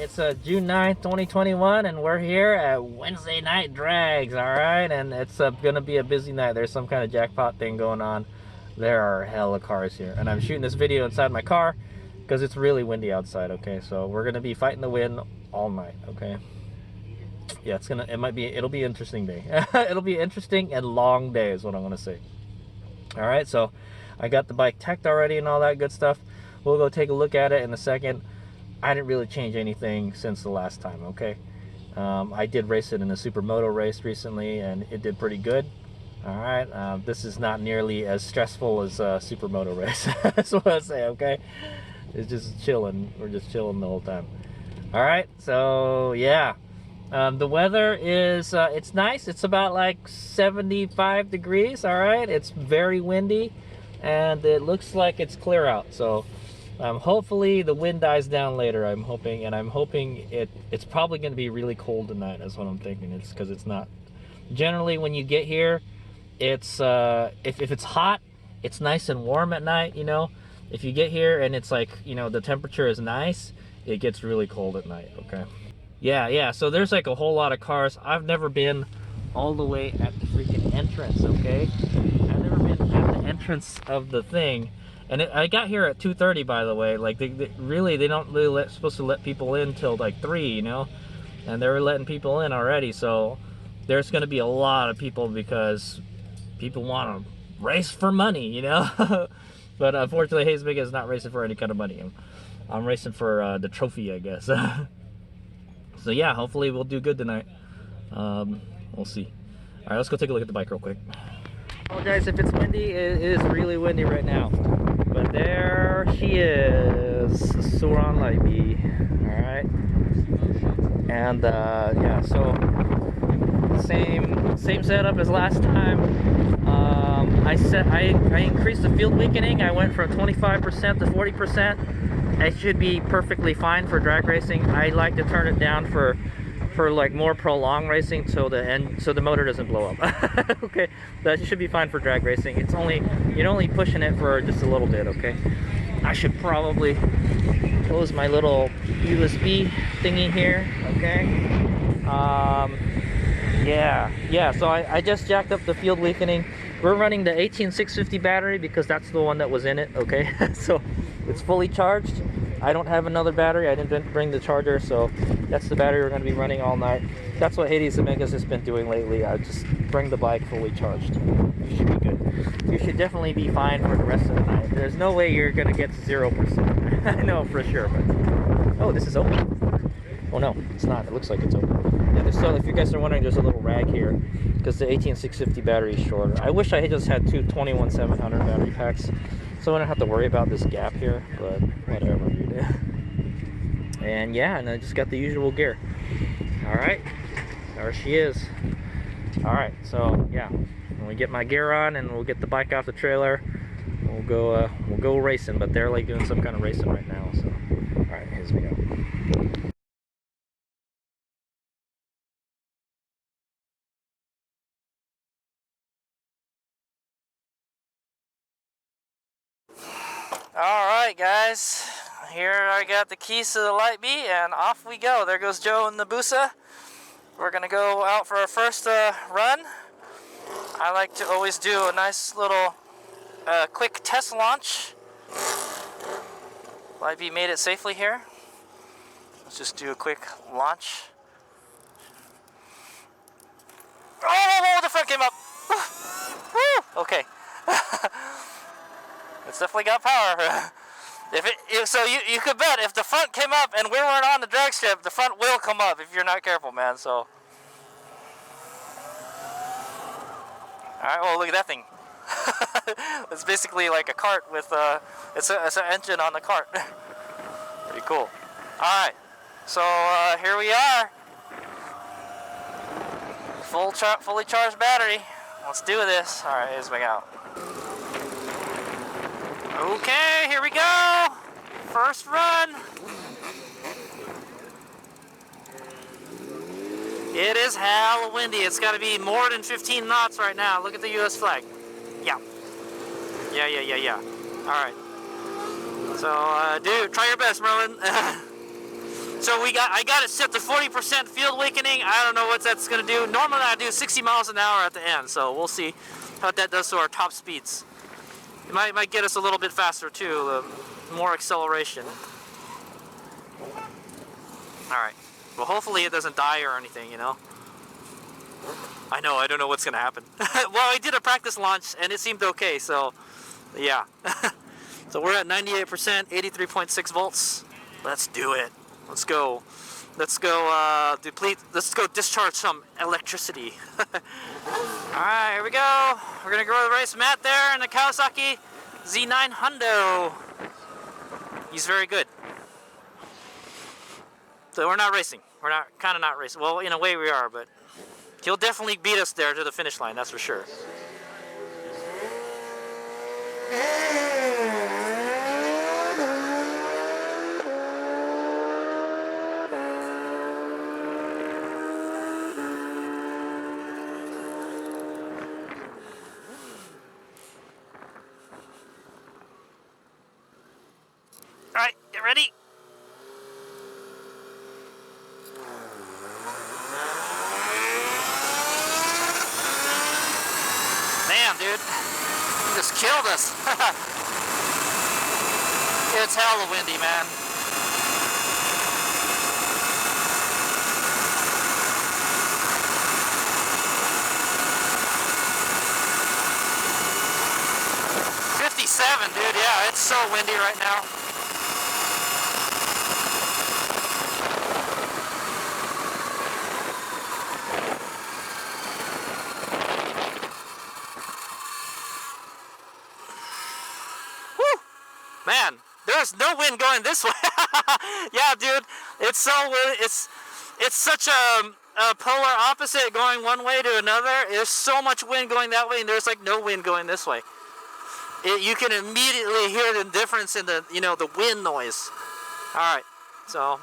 it's June 9th, 2021, and we're here at Wednesday Night Drags, alright? And it's gonna be a busy night. There's some kind of jackpot thing going on. There are hella cars here. And I'm shooting this video inside my car because it's really windy outside, okay? So we're gonna be fighting the wind all night, okay? Yeah, it'll be an interesting day. It'll be interesting and long day is what I'm gonna say. Alright, so I got the bike teched already and all that good stuff. We'll go take a look at it in a second. I didn't really change anything since the last time, okay? I did race it in a supermoto race recently, and it did pretty good. All right, this is not nearly as stressful as a supermoto race. That's what I say, okay? It's just chilling. We're just chilling the whole time. All right, so yeah. The weather is, it's nice. It's about like 75 degrees, all right? It's very windy, and it looks like it's clear out, so hopefully the wind dies down later. I'm hoping it's probably going to be really cold tonight. That's what I'm thinking. It's because it's not. Generally, when you get here, it's if it's hot, it's nice and warm at night. You know, if you get here and it's like, you know, the temperature is nice, it gets really cold at night. Okay. Yeah. So there's like a whole lot of cars. I've never been all the way at the freaking entrance. Okay, I've never been at the entrance of the thing. And I got here at 2:30, by the way. Like, they don't really supposed to let people in till like 3, you know? And they were letting people in already, so there's going to be a lot of people because people want to race for money, you know? But unfortunately, HadesOmega is not racing for any kind of money. I'm racing for the trophy, I guess. So yeah, hopefully we'll do good tonight. We'll see. All right, let's go take a look at the bike real quick. Apologize if it's windy. It is really windy right now. But there she is, Sur Ron Light Bee. Alright. And yeah, so same setup as last time. I increased the field weakening. I went from 25% to 40%. It should be perfectly fine for drag racing. I like to turn it down for like more prolonged racing so the motor doesn't blow up. Okay, that should be fine for drag racing. You're only pushing it for just a little bit. Okay, I should probably close my little USB thingy here. Okay, yeah, so I just jacked up the field weakening. We're running the 18650 battery because that's the one that was in it. Okay, so it's fully charged. I don't have another battery. I didn't bring the charger, so that's the battery we're going to be running all night. That's what HadesOmega has been doing lately. I just bring the bike fully charged. You should be good. You should definitely be fine for the rest of the night. There's no way you're going to get 0%. I know for sure, but... Oh, this is open. Oh no, it's not. It looks like it's open. Yeah, so if you guys are wondering, there's a little rag here because the 18650 battery is shorter. I wish I had just had two 21700 battery packs, so I don't have to worry about this gap here, but whatever. And yeah, and I just got the usual gear. All right, there she is. All right, so yeah, when we get my gear on and we'll get the bike off the trailer, we'll go racing. But they're like doing some kind of racing right now. So all right, here's we go. All right, guys. Here I got the keys to the Light Bee, and off we go. There goes Joe and the Busa. We're gonna go out for our first run. I like to always do a nice little quick test launch. Light Bee made it safely here. Let's just do a quick launch. Oh, the front came up. Woo! Okay. It's definitely got power. So you could bet if the front came up and we weren't on the drag strip, the front will come up if you're not careful, man. So, all right. Well, look at that thing. It's basically like a cart with it's an engine on the cart. Pretty cool. All right. So here we are. Fully charged battery. Let's do this. All right, here's my out. Okay, here we go. First run. It is hella windy. It's got to be more than 15 knots right now. Look at the U.S. flag. Yeah. All right. So, dude, try your best, Merlin. So I got it set to 40% field weakening. I don't know what that's gonna do. Normally I do 60 miles an hour at the end, so we'll see what that does to our top speeds. It might get us a little bit faster too, more acceleration. Alright, well hopefully it doesn't die or anything, you know. I don't know what's gonna happen. Well, I did a practice launch and it seemed okay, so yeah. So we're at 98%, 83.6 volts. Let's do it. Let's go. Let's go discharge some electricity. Alright, here we go. We're gonna go to the race. Matt there in the Kawasaki Z9 Hundo. He's very good. So we're not racing. We're kinda not racing. Well, in a way we are, but he'll definitely beat us there to the finish line, that's for sure. Alright, get ready. Man, dude, you just killed us. It's hella windy, man. '57, dude, yeah, it's so windy right now. Man, there's no wind going this way. Yeah, dude, it's such a polar opposite going one way to another. There's so much wind going that way, and there's like no wind going this way. You can immediately hear the difference in the the wind noise. All right, so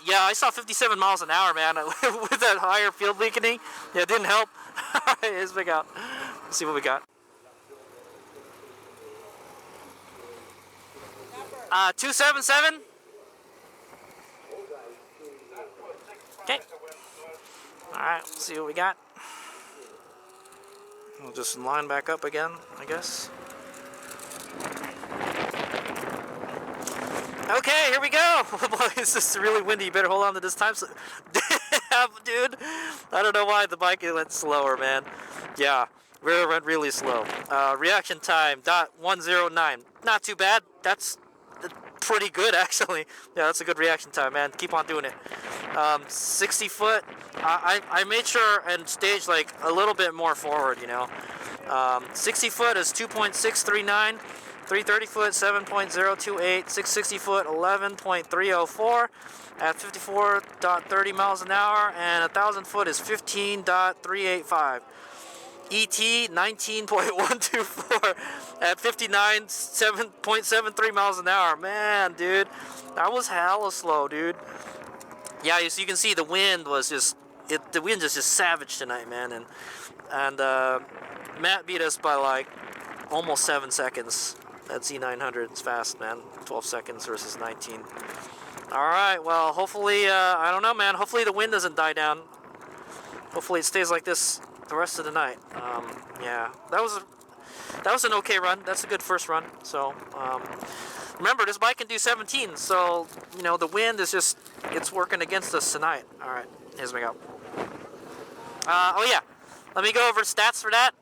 yeah, I saw 57 miles an hour, man, with that higher field weakening. Yeah, it didn't help. All right, here's what we got. Let's see what we got. 277. Okay. Alright, let's see what we got. We'll just line back up again, I guess. Okay, here we go. Boy, this is really windy. You better hold on to this time. Dude, I don't know why the bike went slower, man. Yeah, it went really slow. Reaction time, .109. Not too bad. That's pretty good, actually. Yeah, that's a good reaction time, man. Keep on doing it. 60 foot. I made sure and staged like a little bit more forward, 60 foot is 2.639. 330 foot, 7.028. 660 foot, 11.304 at 54.30 miles an hour. And 1,000 foot is 15.385. ET 19.124 at 59.73 miles an hour. Man, dude, that was hella slow, dude. Yeah, so you can see the wind was the wind is just savage tonight, man. And Matt beat us by like almost 7 seconds. That Z900 is fast, man. 12 seconds versus 19. All right, well, hopefully, I don't know, man. Hopefully the wind doesn't die down. Hopefully it stays like this the rest of the night. Yeah, that was an okay run. That's a good first run. So remember, this bike can do 17, so the wind is it's working against us tonight. All right, here's we go. Oh yeah, let me go over stats for that.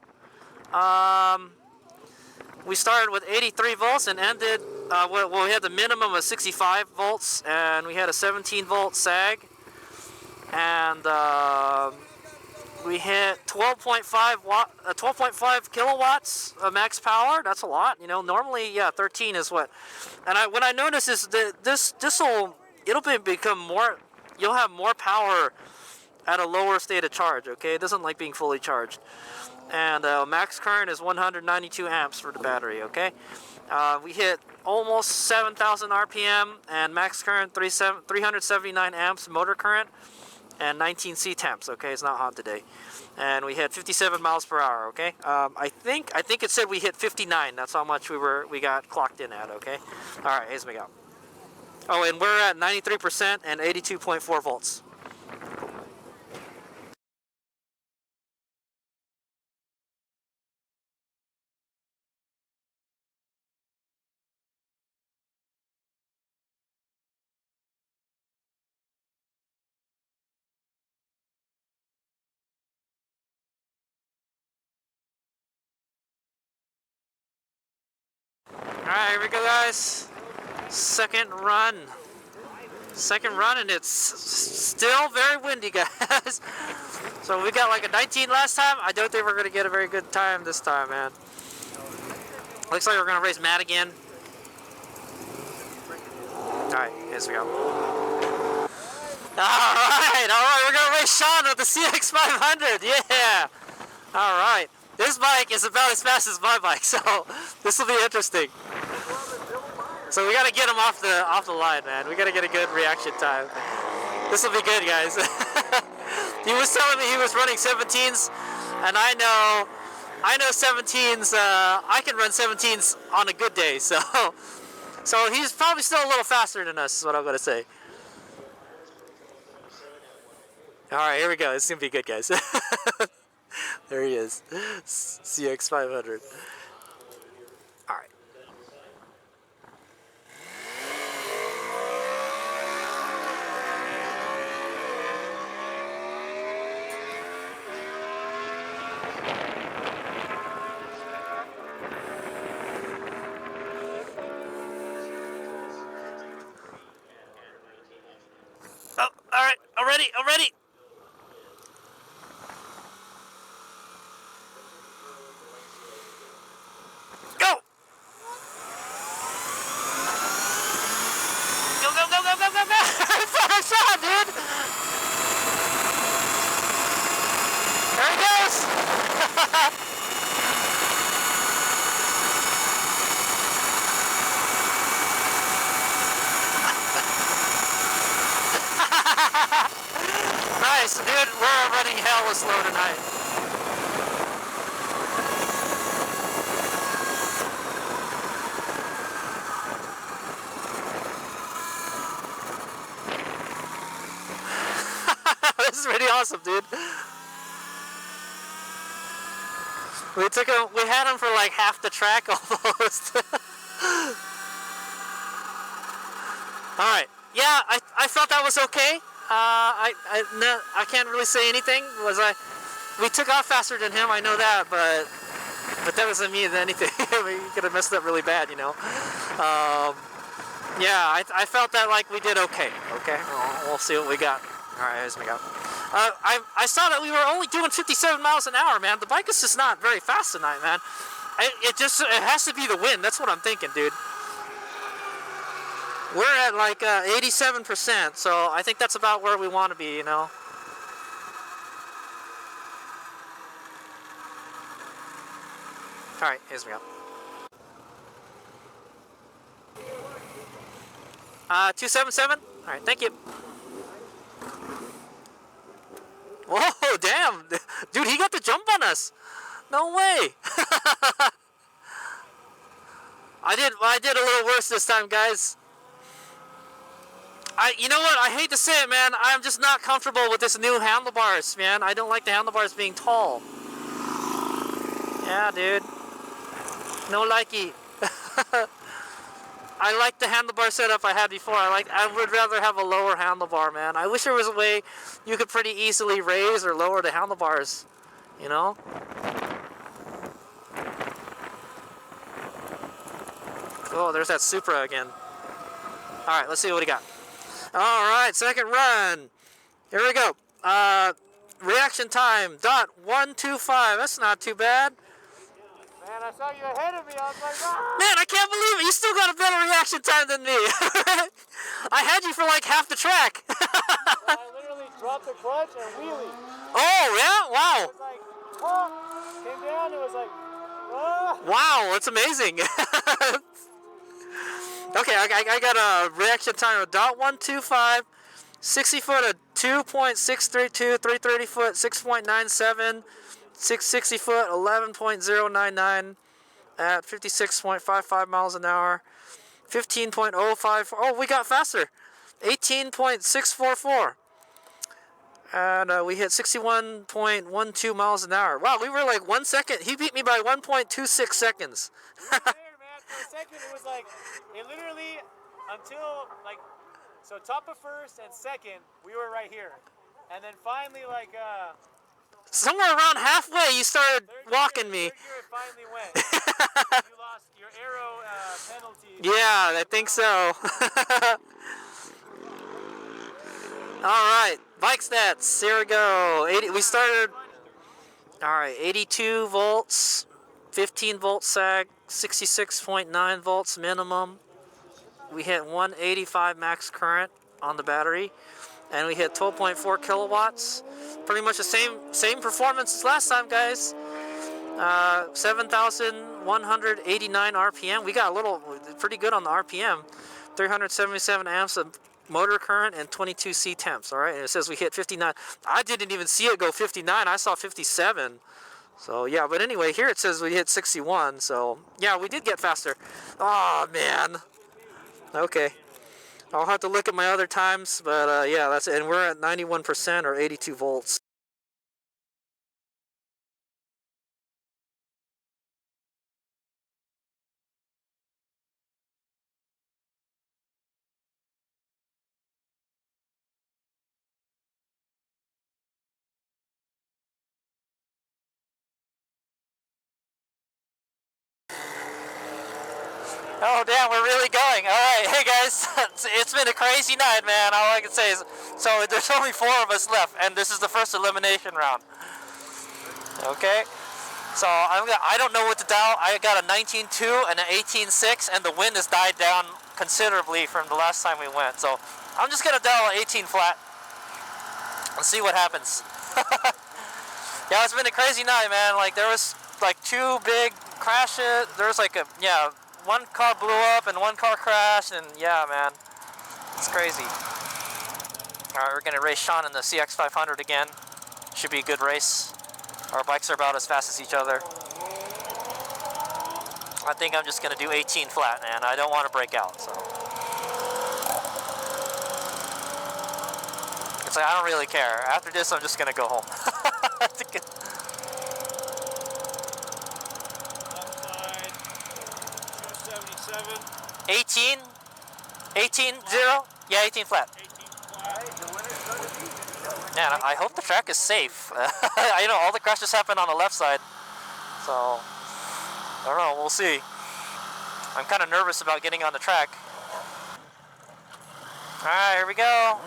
We started with 83 volts and ended well, we had the minimum of 65 volts, and we had a 17 volt sag, and we hit 12.5 kilowatts of max power. That's a lot, Normally, yeah, 13 is what. And what I noticed is that it'll become more. You'll have more power at a lower state of charge. Okay, it doesn't like being fully charged. And max current is 192 amps for the battery. Okay, we hit almost 7,000 RPM and max current 379 amps motor current. And 19 C-temps, okay? It's not hot today. And we hit 57 miles per hour, okay? I think it said we hit 59. That's how much we got clocked in at, okay? All right, here's we go. Oh, and we're at 93% and 82.4 volts. Alright, here we go, guys. Second run, and it's still very windy, guys. So we got like a 19 last time. I don't think we're gonna get a very good time this time, man. Looks like we're gonna race Matt again. Alright, here we go. Alright, we're gonna race Sean with the CX500, yeah! Alright, this bike is about as fast as my bike, so this will be interesting. So we gotta get him off the line, man. We gotta get a good reaction time. This will be good, guys. He was telling me he was running 17s, and I know 17s. I can run 17s on a good day, so he's probably still a little faster than us. Is what I'm gonna say. All right, here we go. It's gonna be good, guys. There he is, CX500. All right. Oh, all right. I'm ready. Go! Go! First shot, dude! There he goes! Nice, dude. We're running hella slow tonight. This is pretty awesome, dude. We had him for like half the track almost. All right. Yeah, I felt that was okay. I can't really say anything. We took off faster than him, I know that, but that doesn't mean anything. We could have messed up really bad, you know. Yeah, I felt that like we did okay. Okay, we'll see what we got. All right, here's we go. I saw that we were only doing 57 miles an hour, man. The bike is just not very fast tonight, man. It has to be the wind. That's what I'm thinking, dude. We're at like 87%, so I think that's about where we want to be, you know. All right, here's we go. 277. All right, thank you. Whoa, damn, dude, he got the jump on us. No way. I did a little worse this time, guys. You know what? I hate to say it, man. I'm just not comfortable with this new handlebars, man. I don't like the handlebars being tall. Yeah, dude. No likey. I like the handlebar setup I had before. I would rather have a lower handlebar, man. I wish there was a way you could pretty easily raise or lower the handlebars, you know? Oh, there's that Supra again. All right, let's see what we got. All right, second run. Here we go. Reaction time, .125. That's not too bad. Man, I saw you ahead of me. I was like, ah! Man, I can't believe it. You still got a better reaction time than me. I had you for like half the track. I literally dropped the clutch and wheelie. Oh, yeah? Wow. It was like, oh, came down. It was like, ah. Wow, that's amazing. Okay, I got a reaction time of .125, 60 foot of 2.632, 330 foot 6.97, 660 foot 11.099 at 56.55 miles an hour. 15.054. Oh, we got faster. 18.644. And we hit 61.12 miles an hour. Wow, we were like 1 second. He beat me by 1.26 seconds. There, man. For a second, it was like, it literally, until like, so top of first and second, we were right here. And then finally, like, Somewhere around halfway, you started walking me. third gear it finally went. You lost your arrow penalty. Yeah, I think so. All right, bike stats. Here we go. 80. We started. All right, 82 volts, 15 volt sag, 66.9 volts minimum. We hit 185 max current on the battery, and we hit 12.4 kilowatts. Pretty much the same performance as last time, guys. 7,189 RPM. We got pretty good on the RPM. 377 amps of motor current and 22 C temps. All right, and it says we hit 59. I didn't even see it go 59. I saw 57. So yeah, but anyway, here it says we hit 61. So yeah, we did get faster. Oh man. Okay. I'll have to look at my other times, but yeah, that's it. And we're at 91% or 82 volts. Oh damn, we're really going. Alright, hey guys, it's been a crazy night, man. All I can say is, so there's only 4 of us left, and this is the first elimination round. Okay, so I don't know what to dial. I got a 19.2 and an 18.6, and the wind has died down considerably from the last time we went. So I'm just gonna dial an 18 flat and see what happens. Yeah, it's been a crazy night, man. Like there was like 2 big crashes. There was like one car blew up and 1 car crashed, and yeah, man, it's crazy. All right, we're gonna race Sean in the CX500 again. Should be a good race. Our bikes are about as fast as each other. I think I'm just gonna do 18 flat, man. I don't want to break out, so. It's like, I don't really care. After this, I'm just gonna go home. Left side, 277. 18? 18-0? Yeah, 18 flat. 18 flat. Man, I hope the track is safe. You know, all the crashes happen on the left side. So, I don't know, we'll see. I'm kind of nervous about getting on the track. Alright, here we go.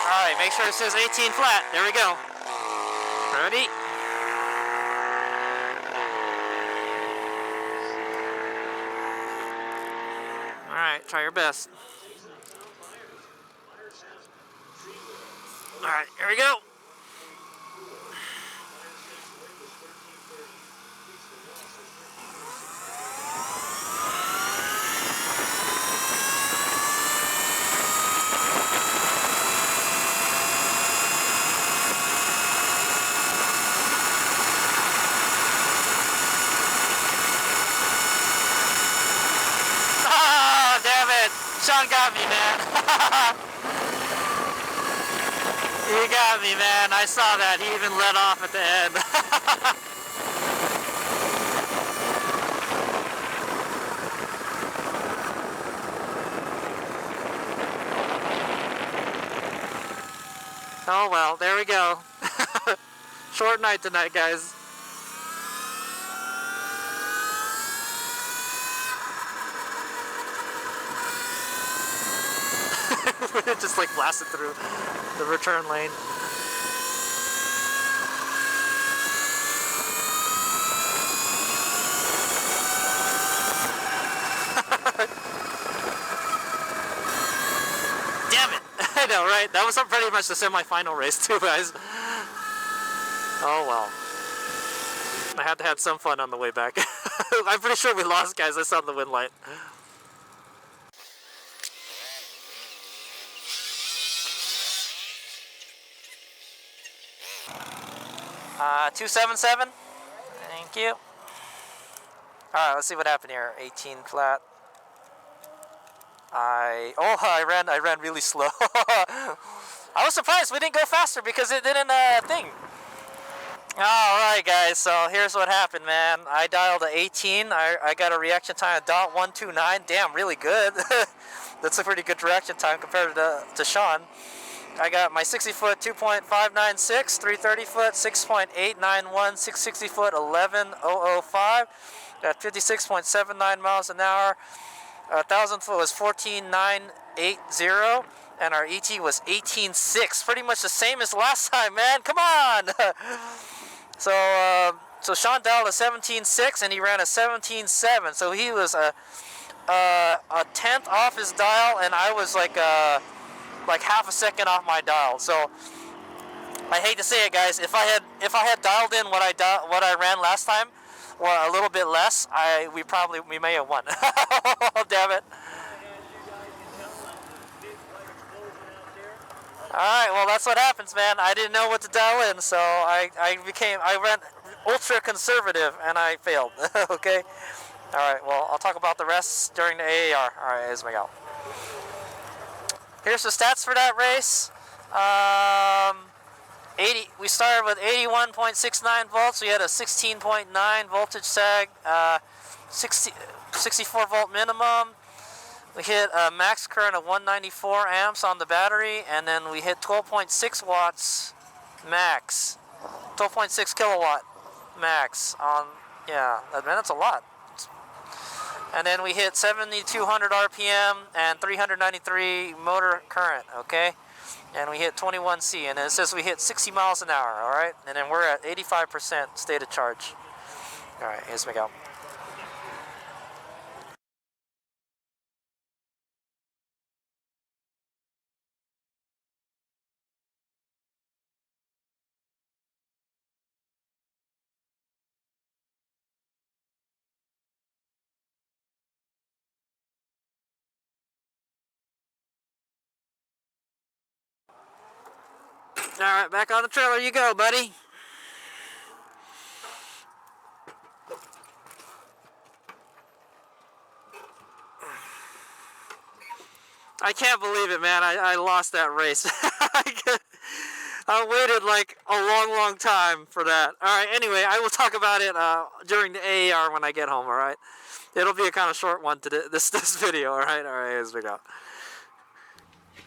Alright, make sure it says 18 flat. There we go. Ready? Alright, try your best. Alright, here we go. Sean got me, man. He got me, man. I saw that. He even let off at the end. Oh well, there we go. Short night tonight, guys. It just like blasted through the return lane. Damn it! I know, right? That was pretty much the semi-final race too, guys. Oh well. I had to have some fun on the way back. I'm pretty sure we lost, guys. I saw the wind light. 277. Thank you. Alright, let's see what happened here. 18 flat. I ran really slow. I was surprised we didn't go faster because it didn't thing. Alright guys, so here's what happened, man. I dialed a 18. I got a reaction time of .129. Damn, really good. That's a pretty good reaction time compared to Sean. I got my 60 foot 2.596, 330 foot 6.891, 660 foot 11.005. Got 56.79 miles an hour. 1,000 foot was 14.980, and our ET was 18.6. Pretty much the same as last time, man. Come on. So Sean dialed a 17.6 and he ran a 17.7. So he was a tenth off his dial, and I was like half a second off my dial. So I hate to say it, guys. If I had dialed in what I ran last time, or a little bit less, we may have won. Damn it. Alright, well that's what happens, man. I didn't know what to dial in, so I went ultra conservative and I failed. Okay? Alright, well I'll talk about the rest during the AAR. Alright, HadesOmega. Here's the stats for that race. We started with 81.69 volts. We had a 16.9 voltage sag, 64 volt minimum. We hit a max current of 194 amps on the battery, and then we hit 12.6 watts max, 12.6 kilowatt max on, yeah, man, that's a lot. And then we hit 7,200 RPM and 393 motor current, okay? And we hit 21C, and it says we hit 60 miles an hour, all right? And then we're at 85% state of charge. All right, here's Miguel. All right, back on the trailer you go, buddy. I can't believe it, man. I lost that race. I waited like a long time for that. All right, anyway, I will talk about it during the AAR when I get home, all right? It'll be a kind of short one today, this video, all right? All right, HadesOmega.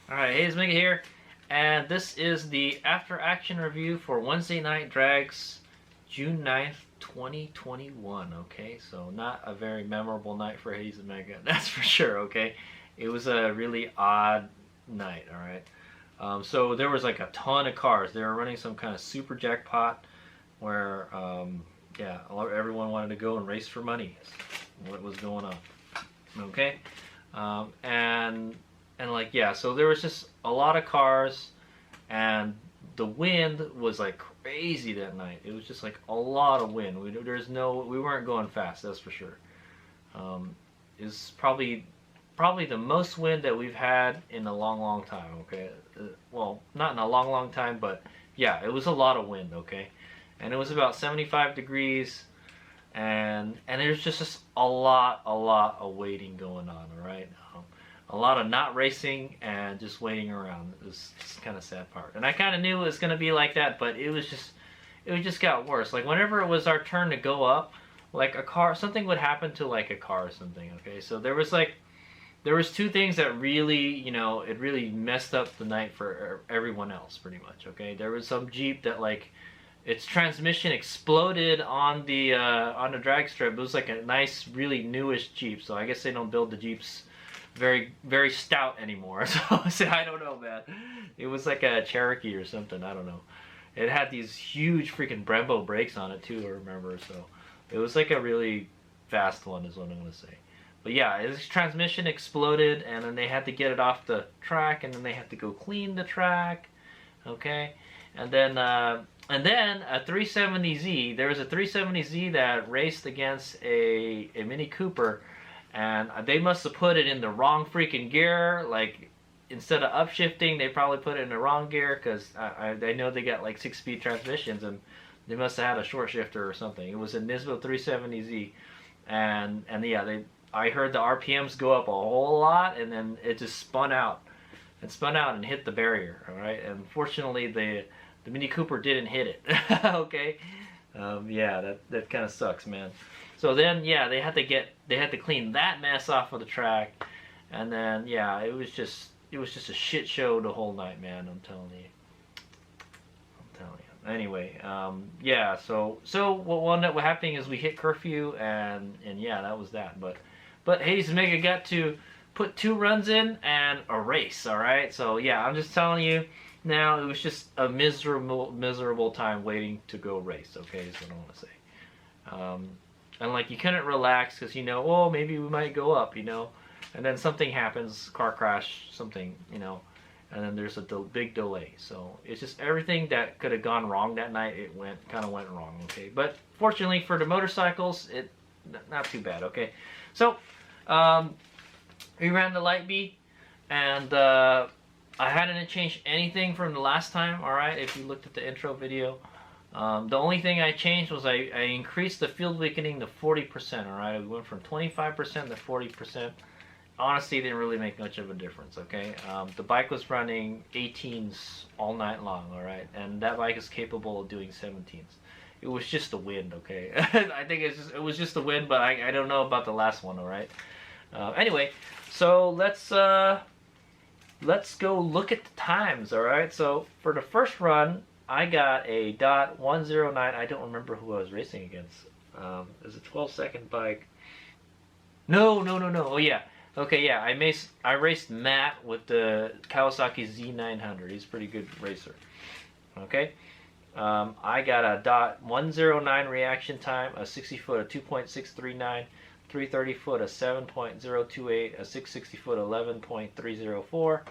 All right, HadesOmega here. And this is the after action review for Wednesday Night Drags, June 9th, 2021, okay? So not a very memorable night for HadesOmega, that's for sure, okay? It was a really odd night, all right? So there was like a ton of cars. They were running some kind of super jackpot where, yeah, everyone wanted to go and race for money. What was going on, okay? And like, yeah, so there was just a lot of cars, and the wind was like crazy that night. It was just like a lot of wind. We weren't going fast, that's for sure. It's probably the most wind that we've had in a long time, okay? Well, not in a long time, but yeah, it was a lot of wind, okay? And it was about 75 degrees, and there's just a lot of waiting going on, all right? A lot of not racing and just waiting around. It was kind of sad part. And I kind of knew it was going to be like that, but it just got worse. Like whenever it was our turn to go up, like a car, something would happen to like a car or something, okay? So there was two things that really, you know, it really messed up the night for everyone else pretty much, okay? There was some Jeep that like its transmission exploded on the drag strip. It was like a nice, really newish Jeep, so I guess they don't build the Jeeps very stout anymore. So I don't know, man. It was like a Cherokee or something, I don't know. It had these huge freaking Brembo brakes on it too, I remember. So it was like a really fast one is what I'm gonna say. But yeah, his transmission exploded, and then they had to get it off the track, and then they had to go clean the track, okay? And then a 370Z, there was a 370Z that raced against a Mini Cooper, and they must have put it in the wrong freaking gear. Like instead of upshifting, they probably put it in the wrong gear, because I know they got like 6-speed transmissions, and They must have had a short shifter or something. It was a Nismo 370Z, and yeah, I heard the RPMs go up a whole lot, and then it just spun out. It spun out and hit the barrier. All right, and fortunately the Mini Cooper didn't hit it. Okay, yeah, that kind of sucks, man. So then, yeah, they had to clean that mess off of the track, and then yeah, it was just a shit show the whole night, man. I'm telling you. Anyway, yeah. So what wound up happening is we hit curfew, and yeah, that was that. But HadesOmega got to put 2 runs in and a race. All right. So yeah, I'm just telling you now, it was just a miserable time waiting to go race. Okay, is what I want to say. And like you couldn't relax because oh, maybe we might go up, and then something happens, car crash, something, and then there's a big delay. So it's just everything that could have gone wrong that night, it kind of went wrong. Okay, but fortunately for the motorcycles, it not too bad. Okay, so we ran the Light Bee, and I hadn't changed anything from the last time. All right, if you looked at the intro video, the only thing I changed was I increased the field weakening to 40%. All right, we went from 25% to 40%. Honestly, it didn't really make much of a difference, okay? The bike was running 18s all night long, all right? And that bike is capable of doing 17s. It was just the wind, okay? I think it was just the wind, but I don't know about the last one, all right? Anyway, so let's go look at the times, all right? So for the first run, I got a .109. I don't remember who I was racing against. It was a 12-second bike. No. Oh, yeah. Okay, yeah, I raced Matt with the Kawasaki Z900. He's a pretty good racer. Okay, I got a .109 reaction time, a 60 foot, a 2.639, 330 foot, a 7.028, a 660 foot, 11.304,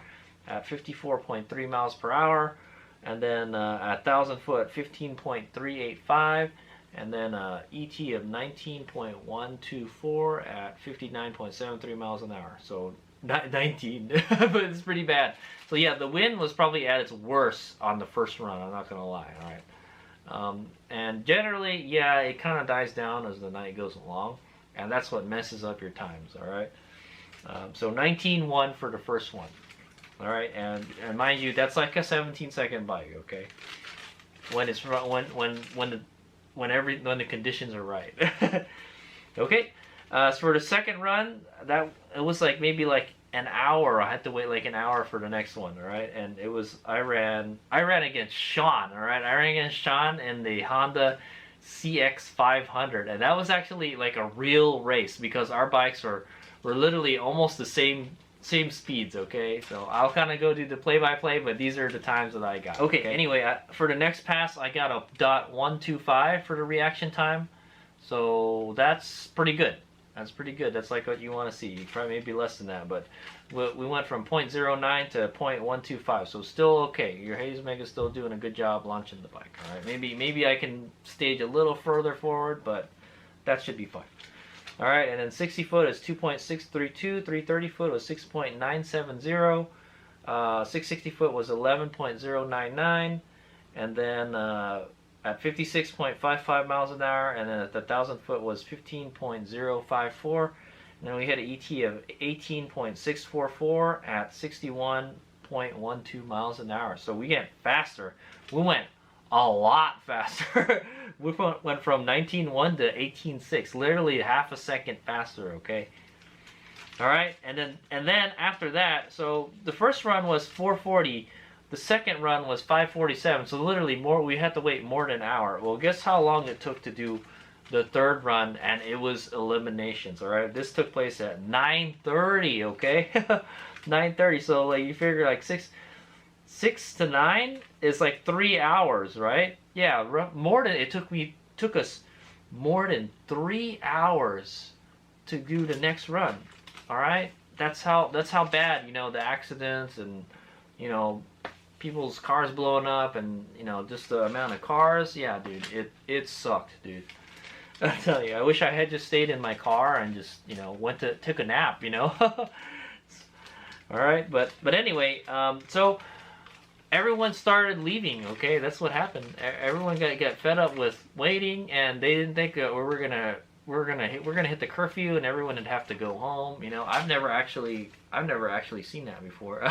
at 54.3 miles per hour, and then a 1,000 foot, 15.385. And then ET of 19.124 at 59.73 miles an hour. So 19, but it's pretty bad. So yeah, the wind was probably at its worst on the first run. I'm not gonna lie. All right. And generally, yeah, it kind of dies down as the night goes along, and that's what messes up your times. All right. So 19.1 for the first one. All right, and mind you, that's like a 17-second bike. Okay. When it's when the conditions are right. Okay, so for the second run, it was like maybe like an hour. I had to wait like an hour for the next one. All right, and it was I ran against Sean. All right, I ran against Sean in the Honda CX500, and that was actually like a real race because our bikes were literally almost the same speeds. Okay, so I'll kind of go do the play-by-play, but these are the times that I got. Okay, anyway, for the next pass, I got a .125 for the reaction time, so that's pretty good. That's pretty good. That's like what you want to see. You probably maybe less than that, but we went from 0.09 to 0.125, so still okay. Your HadesOmega is still doing a good job launching the bike. All right, maybe I can stage a little further forward, but that should be fine. All right, and then 60 foot is 2.632, 330 foot was 6.970, 660 foot was 11.099, and then at 56.55 miles an hour, and then at the 1,000 foot was 15.054, and then we had an ET of 18.644 at 61.12 miles an hour. So we get faster. We went a lot faster. We went from 19.1 to 18.6, literally half a second faster. Okay. All right, and then after that, so the first run was 4:40, the second run was 5:47. So literally we had to wait more than an hour. Well, guess how long it took to do the third run, and it was eliminations. All right, this took place at 9:30. Okay, 9:30. So like you figure like 6 to 9 is like 3 hours, right? Yeah, it took us more than 3 hours to do the next run. All right, that's how bad the accidents and people's cars blowing up and just the amount of cars. Yeah, dude, it sucked, dude. I tell you, I wish I had just stayed in my car and just took a nap. All right, but anyway, so everyone started leaving. Okay, that's what happened. Everyone got fed up with waiting, and they didn't think we're gonna hit the curfew, and everyone would have to go home. You know, I've never actually seen that before.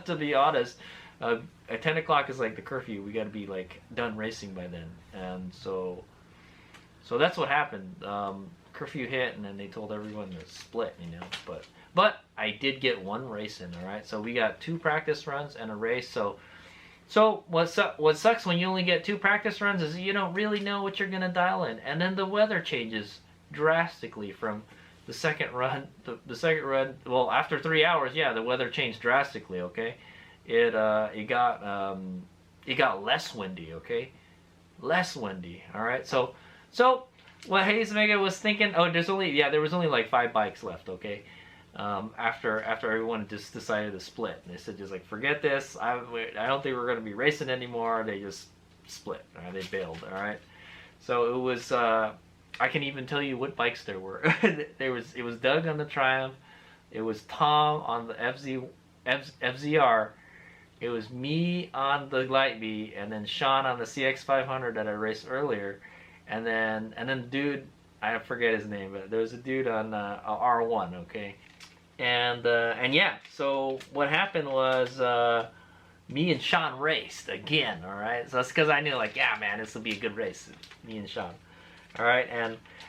To be honest, at 10 o'clock is like the curfew. We got to be like done racing by then, and so that's what happened. Curfew hit, and then they told everyone to split. You know, but I did get one race in. All right, so we got 2 practice runs and a race. So what sucks when you only get 2 practice runs is you don't really know what you're gonna dial in, and then the weather changes drastically from the second run. The second run, well, after 3 hours, yeah, the weather changed drastically. Okay, it got less windy. Okay, less windy. All right, so what HadesOmega was thinking, there was only like 5 bikes left. Okay. After everyone just decided to split, and they said just like forget this. I don't think we're going to be racing anymore. They just split. All right, they bailed. All right, so it was. I can even tell you what bikes there were. It was Doug on the Triumph. It was Tom on the FZR. It was me on the Light Bee, and then Sean on the CX500 that I raced earlier, and then dude, I forget his name, but there was a dude on R1. Okay. And yeah, so what happened was me and Sean raced again, all right? So that's because I knew, like, yeah, man, this will be a good race, me and Sean, all right?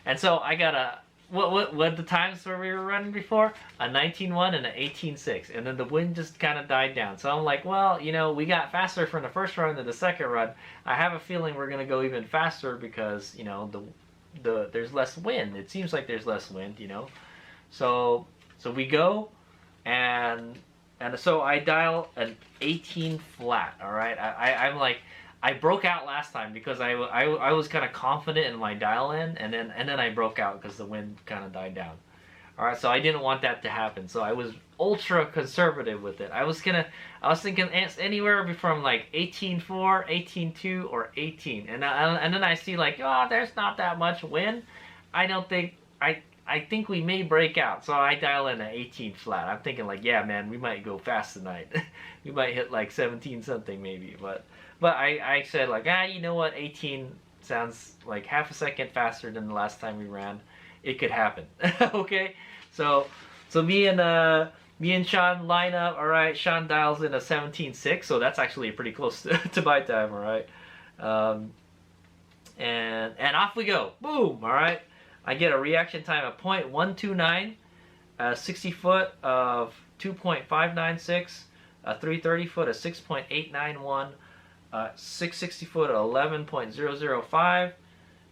And so I got what the times where we were running before? A 19.1 and an 18.6, and then the wind just kind of died down. So I'm like, well, you know, we got faster from the first run to the second run. I have a feeling we're going to go even faster because, you know, there's less wind. It seems like there's less wind, you know? So we go, and so I dial an 18 flat. All right, I'm like, I broke out last time because I was kind of confident in my dial in, and then I broke out because the wind kind of died down. All right, so I didn't want that to happen, so I was ultra conservative with it. I was thinking anywhere from like 18.4, 18.2, or 18, and then I see like, oh, there's not that much wind. I think we may break out, so I dial in an 18 flat. I'm thinking like, yeah, man, we might go fast tonight. We might hit like 17 something maybe, but I said like, you know what, 18 sounds like half a second faster than the last time we ran. It could happen. Okay, so me and Sean line up. All right, Sean dials in a 17.6, so that's actually pretty close to my time. All right, and off we go. Boom. All right. I get a reaction time of 0.129, 60 foot of 2.596, a 330 foot of 6.891, 660 foot of 11.005,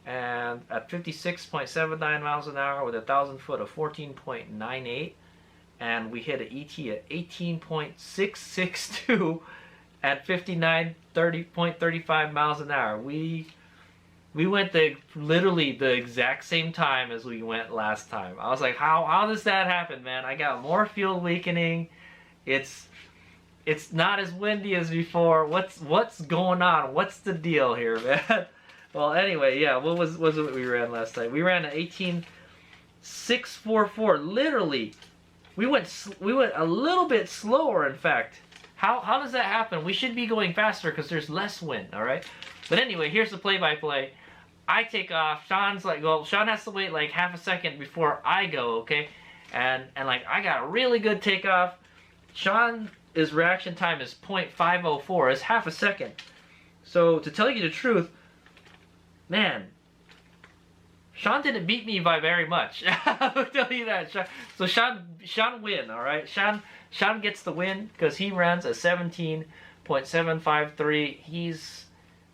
and at 56.79 miles an hour with 1,000 foot of 14.98, and we hit an ET at 18.662 at 59.35 miles an hour. We went literally the exact same time as we went last time. I was like, how does that happen, man? I got more fuel weakening. It's not as windy as before. What's going on? What's the deal here, man? Well, anyway, yeah. What was it we ran last time? We ran an 18.644. Literally, we went a little bit slower. In fact, how does that happen? We should be going faster because there's less wind. All right. But anyway, here's the play-by-play. I take off. Sean's like, well, Sean has to wait like half a second before I go, okay? And like, I got a really good takeoff. Sean's reaction time is 0.504. It's half a second. So to tell you the truth, man, Sean didn't beat me by very much. I'll tell you that. So Sean win, all right? Sean gets the win because he runs a 17.753. He's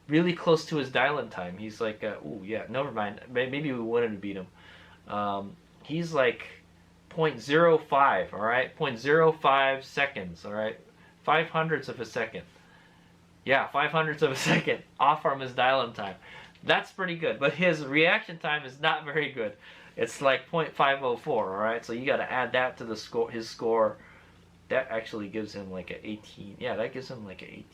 really close to his dial-in time. He's like, oh yeah, never mind. Maybe we wouldn't have beat him. He's like 0.05, all right? 0.05 seconds, all right? 0.05 of a second. Yeah, 0.05 of a second off from his dial-in time. That's pretty good, but his reaction time is not very good. It's like 0.504, all right? So you got to add that to the score. His score, that actually gives him like an 18. Yeah, that gives him like an 18.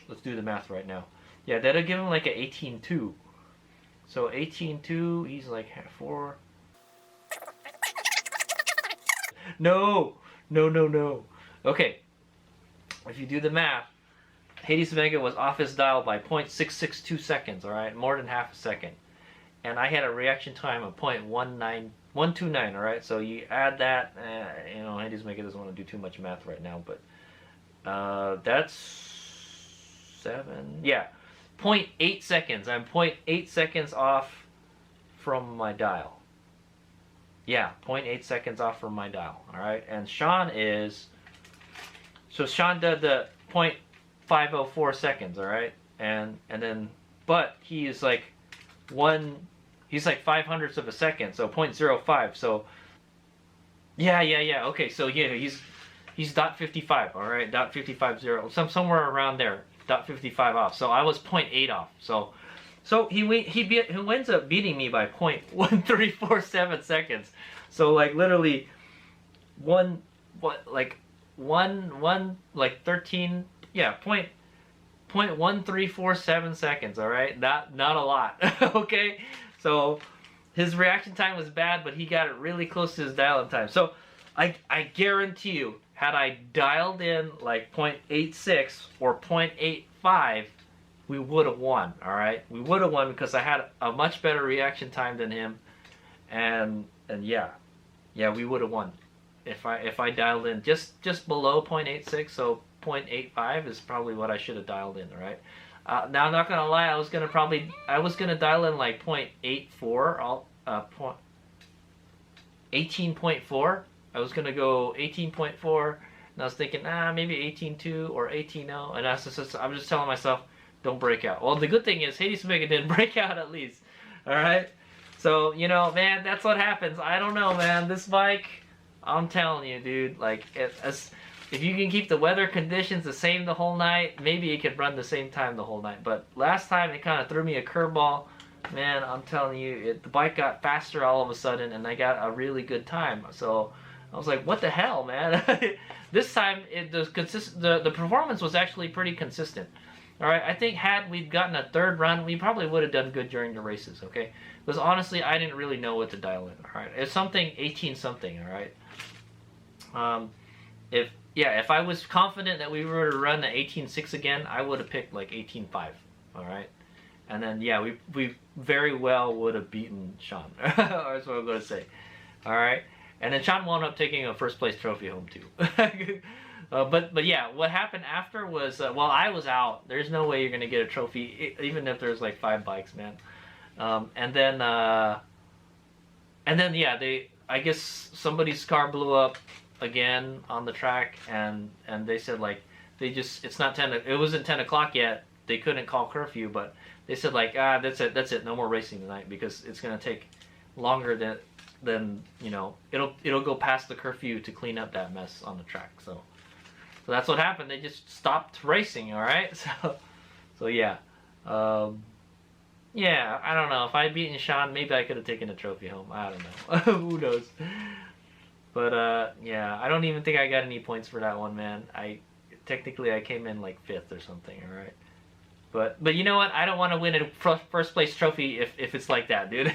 Let's do the math right now. Yeah, that'll give him like an 18.2. So 18.2, he's like 4. No. Okay. If you do the math, HadesOmega was off his dial by 0.662 seconds, all right, more than half a second. And I had a reaction time of 0.129, all right? So you add that, you know, HadesOmega doesn't want to do too much math right now, but that's 7, yeah, 0.8 seconds. I'm 0.8 seconds off from my dial. Yeah, 0.8 seconds off from my dial, all right? And Sean is, so Sean did the 0.504 seconds, all right? And then, but he is like he's like 500ths of a second, so 0.05. So yeah, okay, so yeah, he's .55, all right, .550, somewhere around there, .55 off. So I was 0.8 off. So he ends up beating me by 0.1347 seconds. So like literally 13, yeah, 0.1347 seconds, all right? Not a lot, okay? So his reaction time was bad, but he got it really close to his dial-in time. So I guarantee you, had I dialed in like 0.86 or 0.85, we would have won, all right? We would have won because I had a much better reaction time than him, and yeah, we would have won if I dialed in just below 0.86. So 0.85 is probably what I should have dialed in, all right? Now I'm not gonna lie, I was gonna dial in like 0.84, 18.4. I was gonna go 18.4, and I was thinking, maybe 18.2 or 18.0, and I'm just telling myself, don't break out. Well, the good thing is HadesOmega didn't break out at least, all right? So, you know, man, that's what happens. I don't know, man. This bike, I'm telling you, dude, like, if you can keep the weather conditions the same the whole night, maybe it could run the same time the whole night. But last time, it kind of threw me a curveball. Man, I'm telling you, the bike got faster all of a sudden, and I got a really good time. So I was like, what the hell, man? This time, the performance was actually pretty consistent. All right, I think had we gotten a third run, we probably would have done good during the races, okay? Because honestly, I didn't really know what to dial in, all right? It's something 18-something, all right? If I was confident that we were to run the 18.6 again, I would have picked like 18.5, all right? And then, yeah, we very well would have beaten Sean. That's what I'm going to say, all right? And then Sean wound up taking a first place trophy home too. But yeah, what happened after was, well, I was out. There's no way you're going to get a trophy, even if there's like 5 bikes, man. And then yeah, I guess somebody's car blew up again on the track, and they said like, it wasn't 10 o'clock yet. They couldn't call curfew, but they said like, that's it, no more racing tonight, because it's going to take longer than you know, it'll go past the curfew to clean up that mess on the track. So that's what happened. They just stopped racing, all right? So yeah. Yeah, I don't know. If I had beaten Sean, maybe I could have taken a trophy home. I don't know. Who knows? But yeah, I don't even think I got any points for that one, man. Technically I came in like 5th or something, all right? But you know what? I don't want to win a first place trophy if it's like that, dude.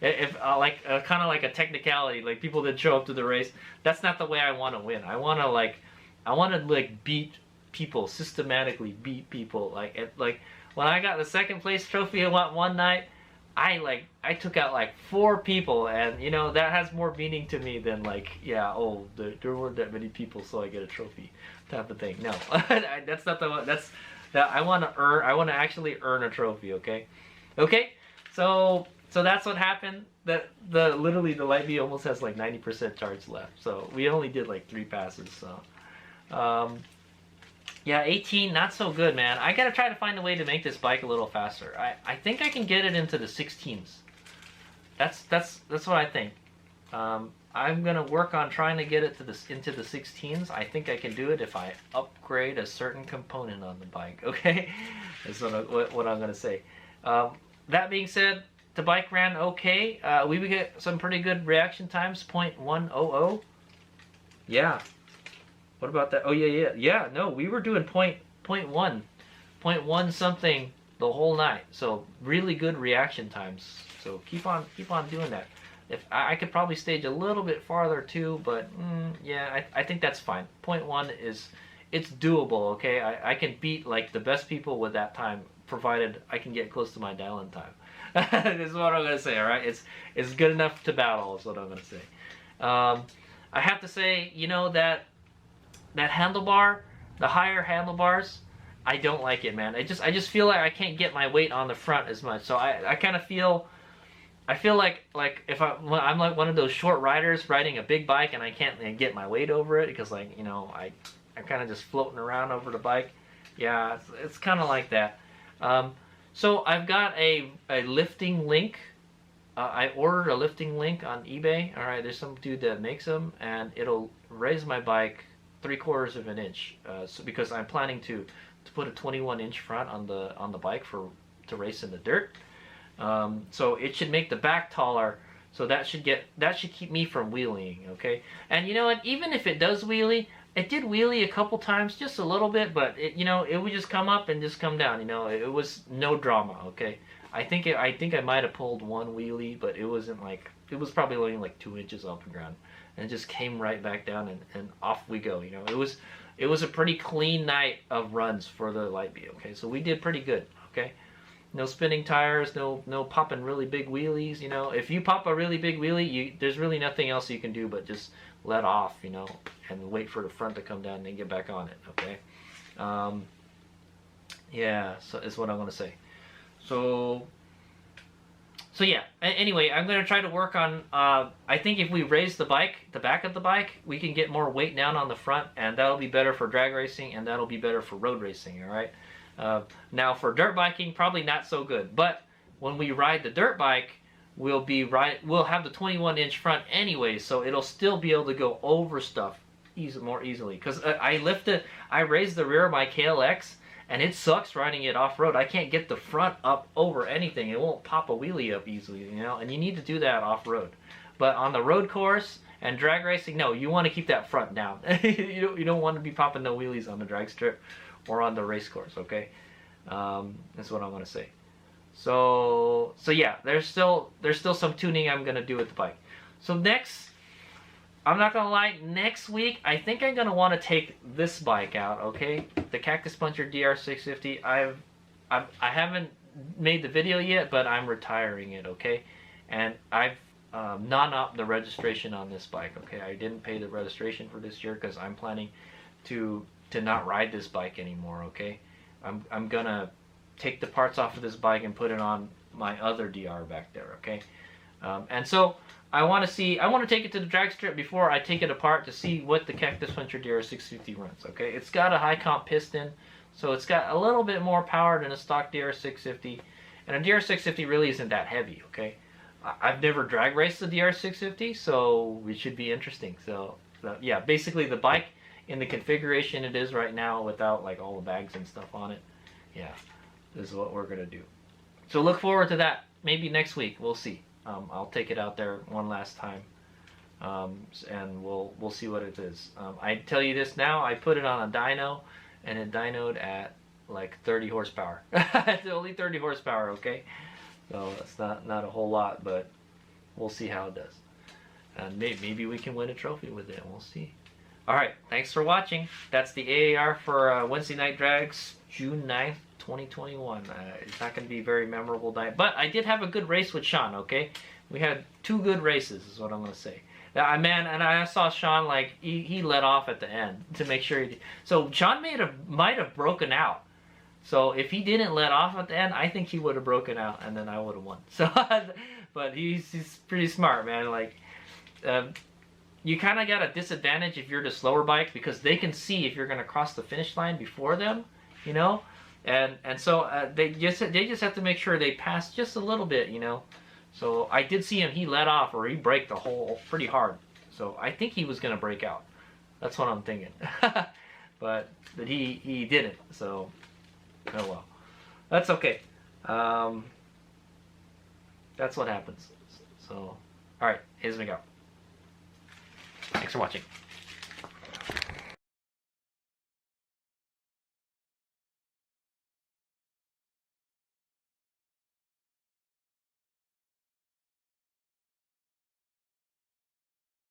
if like kind of like a technicality, like people that show up to the race, that's not the way I want to win. I want to beat people, systematically beat people. Like when I got the 2nd place trophy one night, I took out like 4 people, and you know, that has more meaning to me than like, yeah, there weren't that many people, so I get a trophy type of thing. No, that's not the one. I want to actually earn a trophy. Okay, so that's what happened. Literally the Light Bee almost has like 90% charge left, so we only did like 3 passes. So yeah, 18, not so good, man. I gotta try to find a way to make this bike a little faster. I think I can get it into the 16s. That's what I think. I'm gonna work on trying to get it into the 16s. I think I can do it if I upgrade a certain component on the bike. Okay, that's what I'm gonna say. That being said, the bike ran okay. We would get some pretty good reaction times, 0.100. Yeah. What about that? Oh yeah. No, we were doing 0.1 something the whole night. So really good reaction times. So keep on doing that. If I could probably stage a little bit farther too, but yeah, I think that's fine. 0.1 it's doable, okay? I can beat like the best people with that time, provided I can get close to my dial-in time. This is what I'm gonna say, all right? It's good enough to battle, is what I'm gonna say. I have to say, you know, that handlebar, the higher handlebars, I don't like it, man. I just feel like I can't get my weight on the front as much. So I kind of feel, I feel like if I'm like one of those short riders riding a big bike and I can't get my weight over it because, like, you know, I'm kind of just floating around over the bike. Yeah, it's kind of like that. So I've got a lifting link. I ordered a lifting link on eBay. All right, there's some dude that makes them, and it'll raise my bike 3/4 of an inch. So because I'm planning to put a 21-inch front on the bike to race in the dirt. So it should make the back taller. So that should keep me from wheeling. Okay, and you know what? Even if it does wheelie, it did wheelie a couple times, just a little bit, but it would just come up and just come down. You know, it was no drama. Okay. I think I might have pulled one wheelie, but it wasn't like, it was probably only like 2 inches off the ground, and it just came right back down, and off we go. You know, it was a pretty clean night of runs for the Light Bee. Okay, so we did pretty good. Okay, no spinning tires, no popping really big wheelies. You know, if you pop a really big wheelie, there's really nothing else you can do but just let off. You know, and wait for the front to come down and then get back on it. Okay, yeah, so is what I'm gonna say. So yeah, anyway, I'm going to try to work on, I think if we raise the back of the bike, we can get more weight down on the front, and that'll be better for drag racing, and that'll be better for road racing, all right? Now for dirt biking, probably not so good, but when we ride the dirt bike, we'll have the 21-inch front anyway, so it'll still be able to go over stuff more easily, because I raised the rear of my KLX, and it sucks riding it off-road. I can't get the front up over anything. It won't pop a wheelie up easily, you know, and you need to do that off-road. But on the road course and drag racing, no, you want to keep that front down. You don't want to be popping no wheelies on the drag strip or on the race course, okay? That's what I'm going to say. So yeah, there's still some tuning I'm going to do with the bike. So next, I'm not gonna lie, next week I think I'm gonna want to take this bike out, okay? The Cactus Puncher DR650. I haven't made the video yet, but I'm retiring it, okay? And I've non-op the registration on this bike, okay? I didn't pay the registration for this year because I'm planning to not ride this bike anymore, okay? I'm gonna take the parts off of this bike and put it on my other DR back there, okay? And so I want to take it to the drag strip before I take it apart to see what the Cactus Puncher DR650 runs, okay? It's got a high comp piston, so it's got a little bit more power than a stock DR650, and a DR650 really isn't that heavy, okay? I've never drag raced the DR650, so it should be interesting. So yeah, basically the bike in the configuration it is right now without like all the bags and stuff on it, yeah, this is what we're going to do. So look forward to that. Maybe next week, we'll see. I'll take it out there one last time, and we'll see what it is. I tell you this now, I put it on a dyno, and it dynoed at like 30 horsepower. It's only 30 horsepower, okay? So it's not a whole lot, but we'll see how it does. And maybe we can win a trophy with it, we'll see. Alright, thanks for watching. That's the AAR for Wednesday Night Drags, June 9th. 2021. It's not going to be a very memorable night, but I did have a good race with Sean, okay? We had 2 good races, is what I'm going to say. Man, and I saw Sean, like, he let off at the end to make sure he did. So Sean might have broken out. So if he didn't let off at the end, I think he would have broken out, and then I would have won. So, but he's pretty smart, man. Like, you kind of got a disadvantage if you're the slower bike because they can see if you're going to cross the finish line before them, you know? And so they just have to make sure they pass just a little bit, you know. So I did see him, he let off or he braked the hole pretty hard. So I think he was going to break out. That's what I'm thinking. but he didn't. So, oh well. That's okay. That's what happens. So, alright, HadesOmega. Thanks for watching.